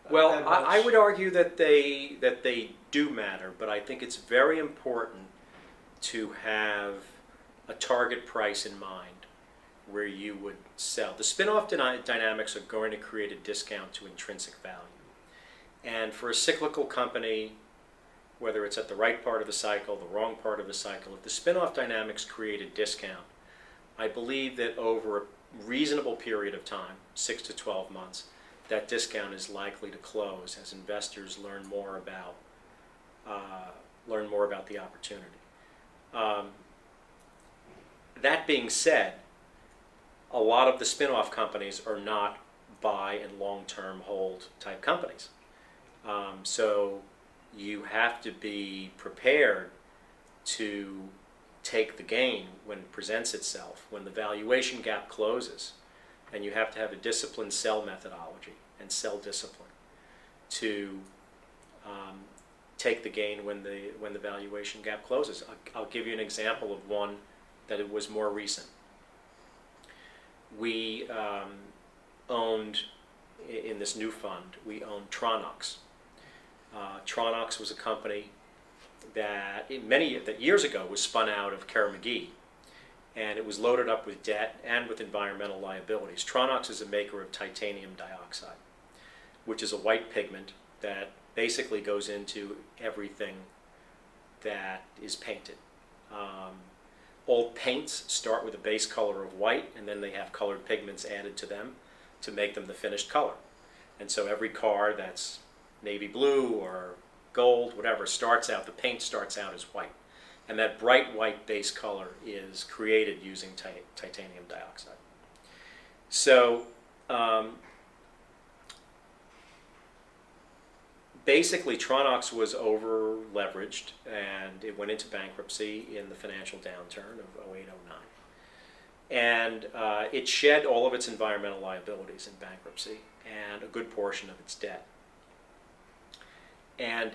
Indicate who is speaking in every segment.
Speaker 1: Well,
Speaker 2: that
Speaker 1: I
Speaker 2: much?
Speaker 1: would argue that they do matter, but I think it's very important to have a target price in mind where you would sell. The spin-off dynamics are going to create a discount to intrinsic value. And for a cyclical company, whether it's at the right part of the cycle, the wrong part of the cycle, if the spin-off dynamics create a discount, I believe that over a reasonable period of time, 6 to 12 months, that discount is likely to close as investors learn more about the opportunity. That being said, a lot of the spin-off companies are not buy and long-term hold type companies. So you have to be prepared to take the gain when it presents itself, when the valuation gap closes, and you have to have a disciplined sell methodology and sell discipline to take the gain when the valuation gap closes. I'll give you an example of one that it was more recent. We owned, in this new fund, we owned Tronox. Tronox was a company that years ago was spun out of Kerr-McGee, and it was loaded up with debt and with environmental liabilities. Tronox is a maker of titanium dioxide, which is a white pigment that basically goes into everything that is painted. All paints start with a base color of white, and then they have colored pigments added to them to make them the finished color. And so every car that's navy blue or gold, whatever, the paint starts out as white. And that bright white base color is created using titanium dioxide. So basically Tronox was over leveraged, and it went into bankruptcy in the financial downturn of 08, 09. And it shed all of its environmental liabilities in bankruptcy and a good portion of its debt. And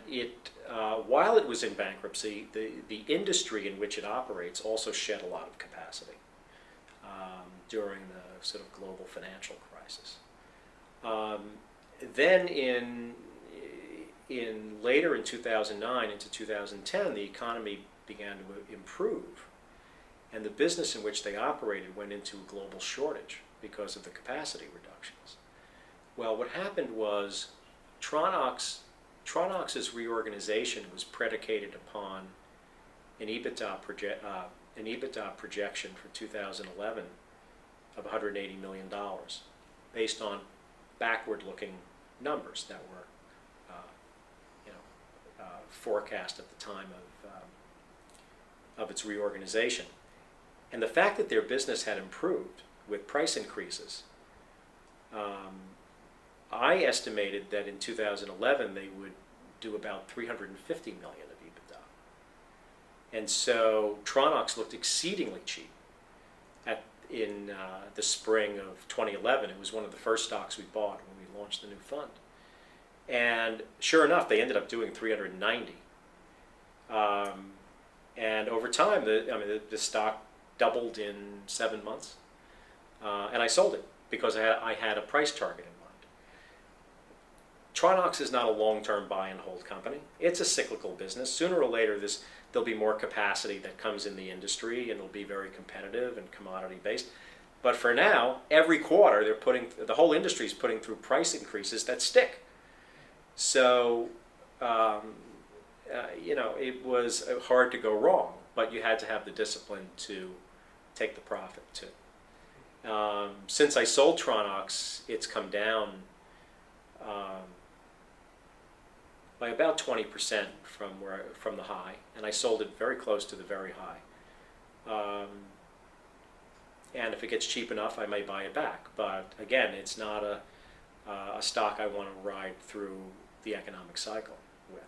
Speaker 1: while it was in bankruptcy, the industry in which it operates also shed a lot of capacity during the sort of global financial crisis. Then later in 2009 into 2010, the economy began to improve, and the business in which they operated went into a global shortage because of the capacity reductions. Well, what happened was Tronox's reorganization was predicated upon an EBITDA projection for 2011 of $180 million, based on backward-looking numbers that were forecast at the time of its reorganization. And the fact that their business had improved with price increases, I estimated that in 2011 they would do about $350 million of EBITDA. And so Tronox looked exceedingly cheap in the spring of 2011. It was one of the first stocks we bought when we launched the new fund. And sure enough, they ended up doing 390. And over time, the stock doubled in 7 months. And I sold it because I had a price target in mind. Tronox is not a long-term buy and hold company. It's a cyclical business. Sooner or later, there'll be more capacity that comes in the industry, and it'll be very competitive and commodity-based. But for now, every quarter, the whole industry is putting through price increases that stick. So, it was hard to go wrong, but you had to have the discipline to take the profit too. Since I sold Tronox, it's come down by about 20% from the high, and I sold it very close to the very high. And if it gets cheap enough, I may buy it back. But again, it's not a stock I want to ride through the economic cycle with.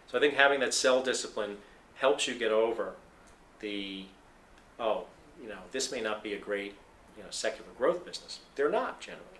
Speaker 1: So I think having that sell discipline helps you get over this may not be a great secular growth business. They're not generally.